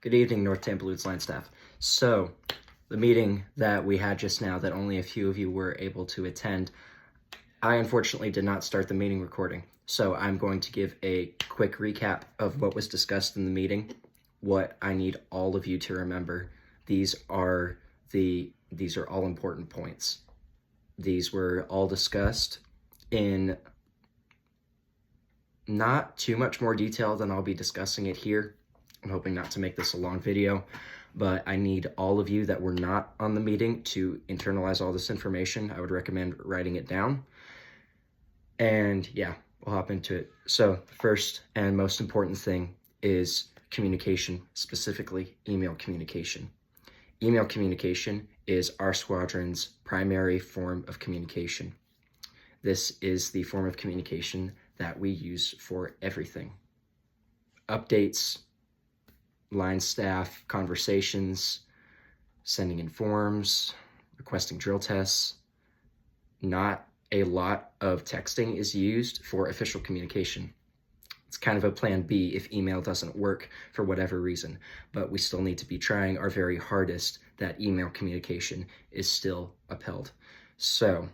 Good evening, North Tampa Lutz line staff. So, the meeting that we had just now that only a few of you were able to attend, I unfortunately did not start the meeting recording. So I'm going to give a quick recap of what was discussed in the meeting, what I need all of you to remember. These are all important points. These were all discussed in not too much more detail than I'll be discussing it here. I'm hoping not to make this a long video, but I need all of you that were not on the meeting to internalize all this information. I would recommend writing it down. And yeah, we'll hop into it. So the first and most important thing is communication, specifically email communication. Email communication is our squadron's primary form of communication. This is the form of communication that we use for everything. Updates, line staff, conversations, sending in forms, requesting drill tests. Not a lot of texting is used for official communication. It's kind of a plan B if email doesn't work for whatever reason, but we still need to be trying our very hardest that email communication is still upheld. So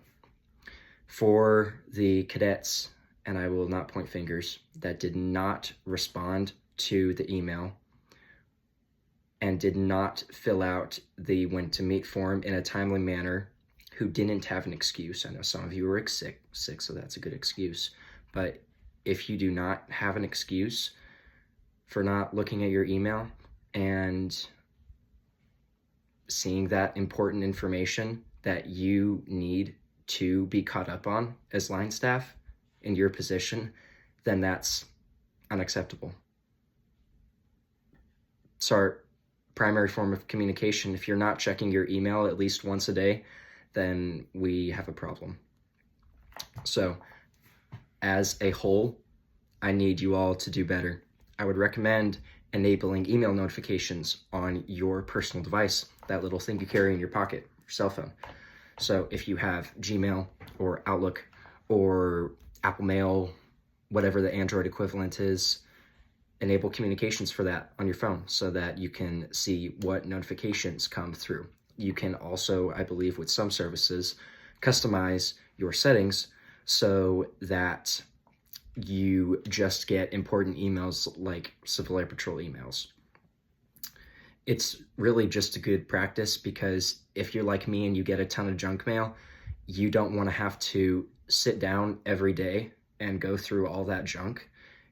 for the cadets, and I will not point fingers, that did not respond to the email and did not fill out the when to meet form in a timely manner, who didn't have an excuse. I know some of you were sick, so that's a good excuse. But if you do not have an excuse for not looking at your email and seeing that important information that you need to be caught up on as line staff in your position, then that's unacceptable. It's our primary form of communication. If you're not checking your email at least once a day, then we have a problem. So as a whole, I need you all to do better. I would recommend enabling email notifications on your personal device, that little thing you carry in your pocket, your cell phone. So if you have Gmail or Outlook or Apple Mail, whatever the Android equivalent is, enable communications for that on your phone so that you can see what notifications come through. You can also, I believe with some services, customize your settings so that you just get important emails like Civil Air Patrol emails. It's really just a good practice because if you're like me and you get a ton of junk mail, you don't want to have to sit down every day and go through all that junk.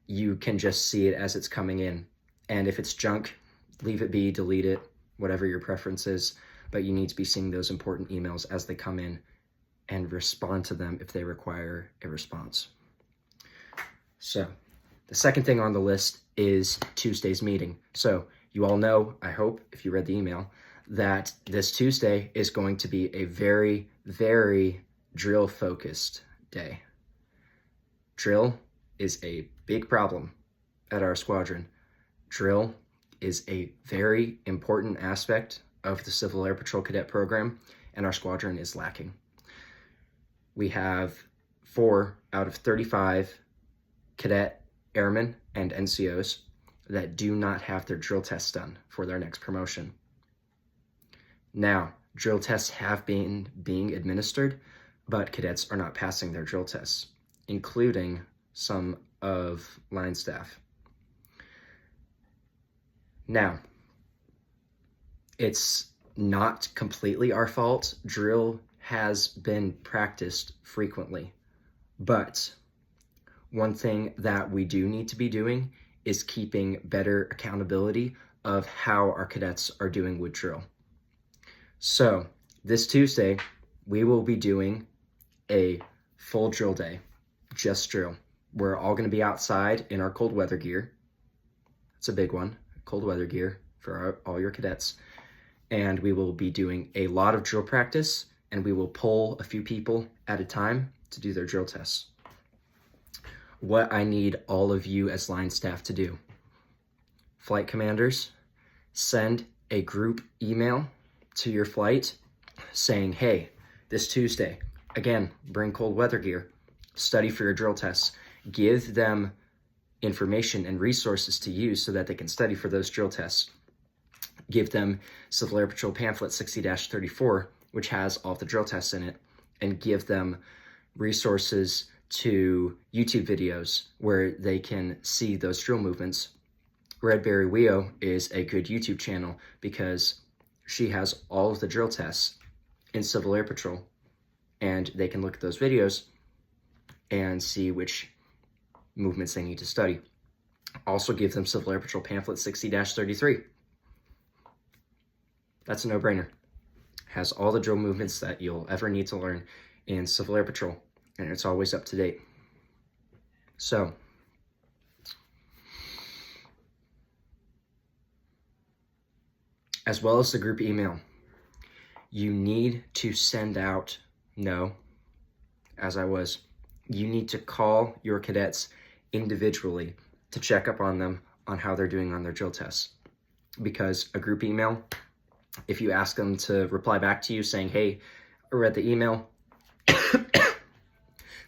You can just see it as it's coming in. And if it's junk, leave it be, delete it, whatever your preference is. But you need to be seeing those important emails as they come in and respond to them if they require a response. So the second thing on the list is Tuesday's meeting. So you all know, I hope, if you read the email, that this Tuesday is going to be a very, very drill-focused day. Drill is a big problem at our squadron. Drill is a very important aspect of the Civil Air Patrol Cadet program, and our squadron is lacking. We have 4 out of 35 cadet airmen and NCOs that do not have their drill tests done for their next promotion. Now, drill tests have been being administered, but cadets are not passing their drill tests, including some of line staff. Now, it's not completely our fault. Drill has been practiced frequently, but one thing that we do need to be doing is keeping better accountability of how our cadets are doing with drill. So this Tuesday, we will be doing a full drill day, just drill. We're all going to be outside in our cold weather gear. It's a big one, cold weather gear for all your cadets. And we will be doing a lot of drill practice, and we will pull a few people at a time to do their drill tests. What I need all of you as line staff to do: flight commanders, send a group email to your flight saying, hey, this Tuesday, again, bring cold weather gear, study for your drill tests, give them information and resources to use so that they can study for those drill tests. Give them Civil Air Patrol pamphlet 60-34, which has all the drill tests in it, and give them resources to YouTube videos where they can see those drill movements. Redberry Weo is a good YouTube channel because she has all of the drill tests in Civil Air Patrol, and they can look at those videos and see which movements they need to study. Also give them Civil Air Patrol pamphlet 60-33. That's a no-brainer. Has all the drill movements that you'll ever need to learn in Civil Air Patrol, and it's always up to date. So, as well as the group email, you need to send out, you need to call your cadets individually to check up on them on how they're doing on their drill tests. Because a group email, if you ask them to reply back to you saying, hey, I read the email, this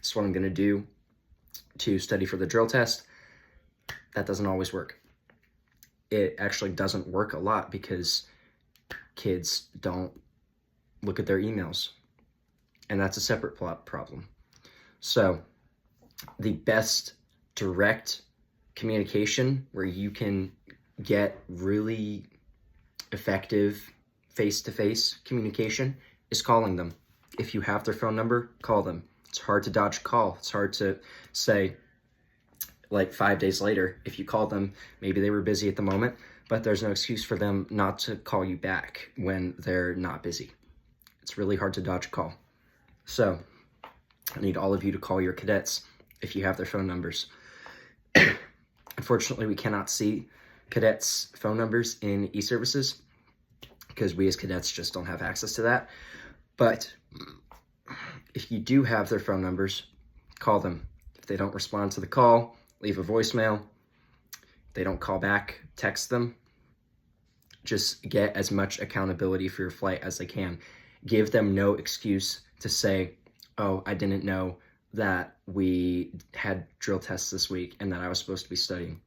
is what I'm going to do to study for the drill test, that doesn't always work. It actually doesn't work a lot because kids don't look at their emails, and that's a separate problem. So the best direct communication where you can get really effective face-to-face communication is calling them. If you have their phone number, call them. It's hard to dodge a call. It's hard to say, like 5 days later, if you call them, maybe they were busy at the moment, but there's no excuse for them not to call you back when they're not busy. It's really hard to dodge a call. So I need all of you to call your cadets if you have their phone numbers. Unfortunately, we cannot see cadets' phone numbers in e-services because we as cadets just don't have access to that. But if you do have their phone numbers, call them. If they don't respond to the call, leave a voicemail. If they don't call back, text them. Just get as much accountability for your flight as they can. Give them no excuse to say, oh, I didn't know that we had drill tests this week and that I was supposed to be studying.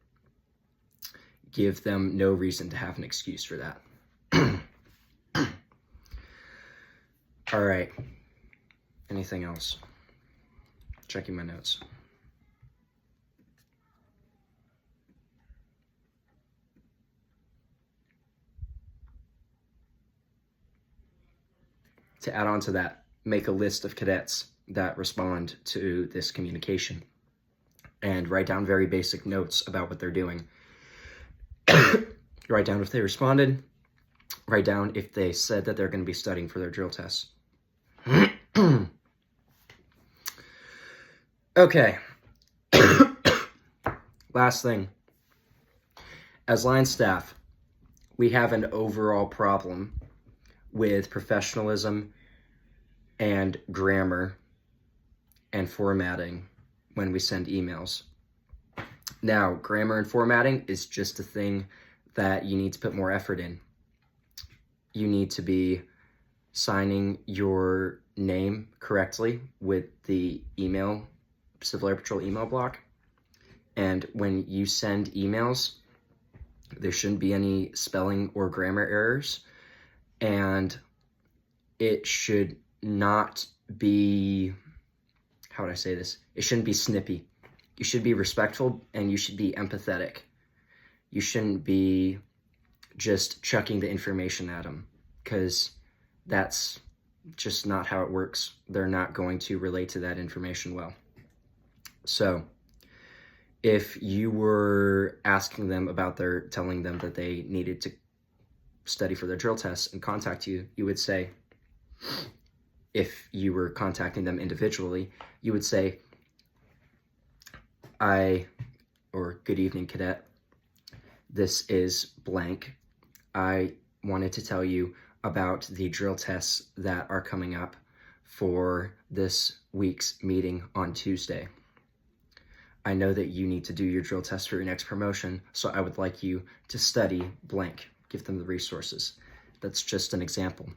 Give them no reason to have an excuse for that. All right. Anything else? Checking my notes. To add on to that, make a list of cadets that respond to this communication and write down very basic notes about what they're doing. Write down if they responded. Write down if they said that they're going to be studying for their drill tests. Okay. Last thing. As line staff, we have an overall problem with professionalism and grammar and formatting when we send emails. Now, grammar and formatting is just a thing that you need to put more effort in. You need to be signing your name correctly with the email, Civil Air Patrol email block. And when you send emails, there shouldn't be any spelling or grammar errors. And it should not be, how would I say this? It shouldn't be snippy. You should be respectful and you should be empathetic. You shouldn't be just chucking the information at them, because that's just not how it works. They're not going to relate to that information well. So if you were asking them about telling them that they needed to study for their drill tests and contact you, you would say, if you were contacting them individually, you would say, good evening, cadet. This is blank. I wanted to tell you about the drill tests that are coming up for this week's meeting on Tuesday. I know that you need to do your drill test for your next promotion, so I would like you to study blank. Give them the resources. That's just an example.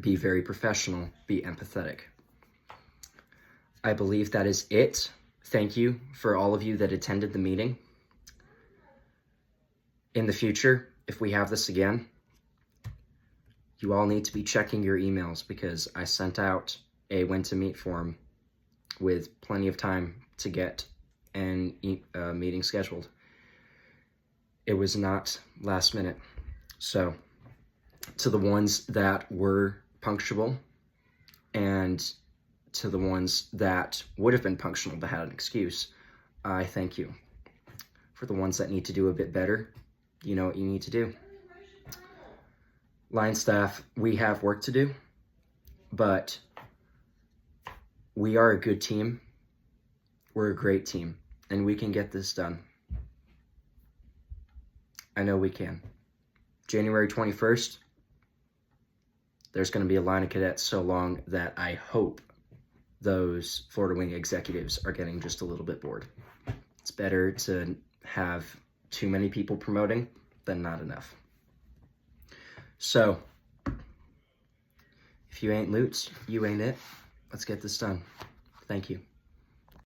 Be very professional, be empathetic. I believe that is it. Thank you for all of you that attended the meeting. In the future, if we have this again, you all need to be checking your emails, because I sent out a when to meet form with plenty of time to get an meeting scheduled. It was not last minute. So to the ones that were punctual and to the ones that would have been punctual but had an excuse, I thank you. For the ones that need to do a bit better, you know what you need to do. Line staff, we have work to do, but we are a good team. We're a great team, and we can get this done. I know we can. January 21st, there's going to be a line of cadets so long that I hope those Florida Wing executives are getting just a little bit bored. It's better to have too many people promoting than not enough. So, if you ain't Lutz, you ain't it. Let's get this done. Thank you.